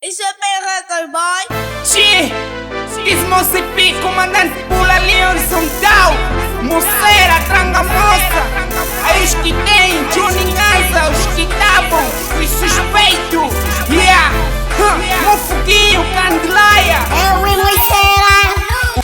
Isso é bem record, boy. Chi, Ismo CP, comandante Pula Leonson Dow, Mocera, Tranga Moça, aí os que tem, Johnny Asa, os que estavam, os suspeitos, yeah, Mo Foguinho, Candelaia. É o Mocera.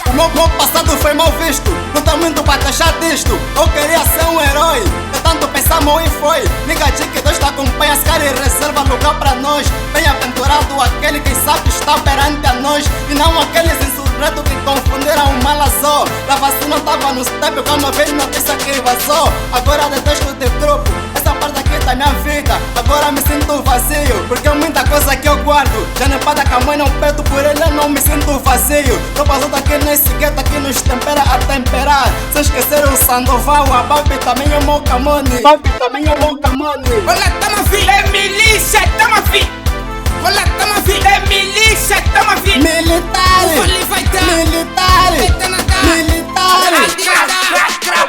O meu passado foi mal visto, não tô muito pra taxar disto. Eu queria ser um herói, de tanto pensamos e foi. Liga que Deus te acompanha, se cara e reserva lugar pra nós. Bem-aventurado aquele que sabe estar perante a nós, e não aqueles insurretos que confundiram o mal azul. A vacina tava no step quando eu vi notícia que vazou. Agora detesto de truco, essa parte aqui da minha vida. Agora me sinto vazio, porque muita coisa que eu guardo. Já nem pada com a mãe não peto, por ele eu não me sinto vazio. Tô passando aqui nesse gueto, aqui nos tempera a temperar. Se esquecer o Sandoval, a Babi também é o Camone. Babi também é o Camone. Olha, tamo filho, é milícia, tamo filho. Olha, tamo filho, é milícia, tamo filho. Militares, militares, militares.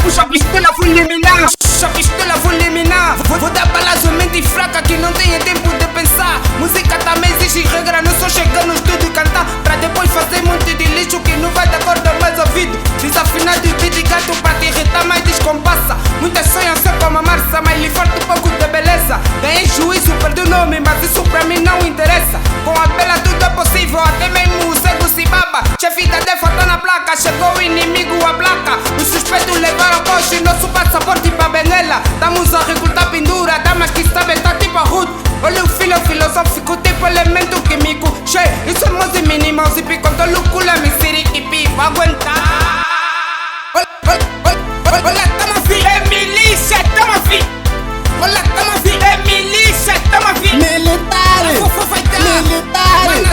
Puxa a pistola, vou eliminar. Puxa a pistola, vou eliminar. Vou dar balazo, mente fraca que não tem tempo de pensar. Música também exige regra, não só chegar no estúdio e cantar pra depois fazer muito de lixo que não vai dar corda mais ouvido. Desafinado e dedicado pra te irritar, mais descompassa. Muitas sonham ser como a Marça, mas lhe falta um pouco de beleza. Ganhei juízo, perdi o nome, mas isso pra mim não interessa. Com a bela tudo é possível, até mesmo o cego se baba. Chefe da defa tá na placa, chegou o inimigo a placa. Os suspeitos levaram coche, nosso passaporte pra Benguela. Estamos a recrutar pendura, damas que sabem tá tipo a Ruth. Olha o filo filosófico, tipo elemento químico. Che, isso é mouse mínimo, se pico todo lucula, me siriquipi, vou aguentar. Olha, tamo filho, é milícia, tamo filho. Olha, tamo filho, é milícia, tamo filho. Militares, militares.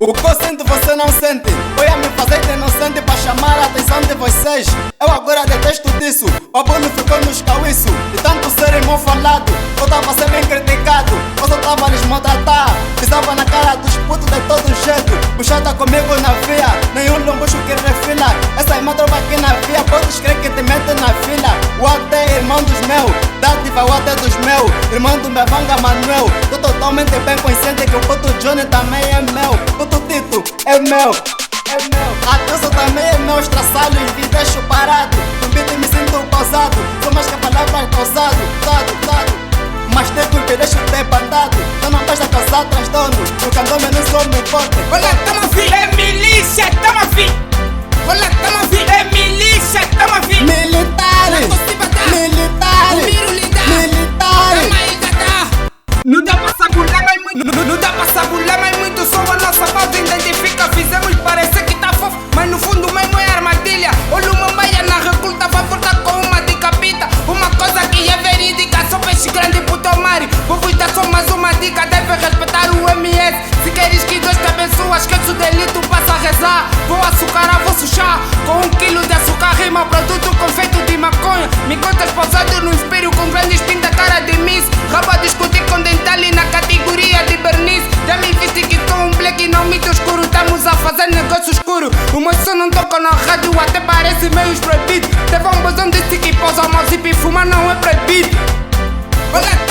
O que eu sinto você não sente. Eu ia me fazer de inocente pra chamar a atenção de vocês. Eu agora detesto disso. O abuelo ficou nos cauiço de tanto serem mal falado. Eu tava sendo bem criticado, eu só tava lhes maltratar. Pisava na cara dos putos de todo jeito. Puxada comigo na via, nenhum lombucho que refila. Essa irmã trova aqui na via, podes crer que te mete na fila. O até é irmão dos meus, dádiva o até dos meus. Irmão do meu Vanga Manuel. Tô totalmente bem consciente que o puto Johnny também é meu. Puto Tito é meu, é meu. A dança também é meu, estraçalho e me deixo parado. No beat me sinto pausado, sou mais que a palavra pausado, dado. Mas tem que me deixo ter bandado. Eu não gosto de causar transtorno, no candomblé não sou muito forte. Olha, tamo filho, é milícia, tamo filho. Olha, tamo filho, é milícia, tamo filho. Militares, militares, militares. Não dá pra sabular mais muito, não dá pra sabular mais muito. Só a nossa voz identifica, fizemos parecer que tá fofo, mas no fundo mesmo é armadilha. Olha o Mambaia na reculta, vai voltar com uma de capita. Uma coisa que é verídica, só peixe grande pro teu mar. Vou dar só mais uma dica, deve respeitar o MS. Se queres que Deus te abençoe, esquece o delito, passa a rezar. Vou açucarar, vou sujar, com 1 quilo de açúcar rima produto com feito de maconha. Me encontras pausado no espelho com grandes pinta cara de miss. Raba discutir com dental na categoria de verniz. Já me viste que sou um black, não mito escuro. Estamos a fazer negócio escuro. O meu som não toca na rádio, até parece meio proibido. Teve um bozão desse que pousa, mas se fumar não é proibido. Olha,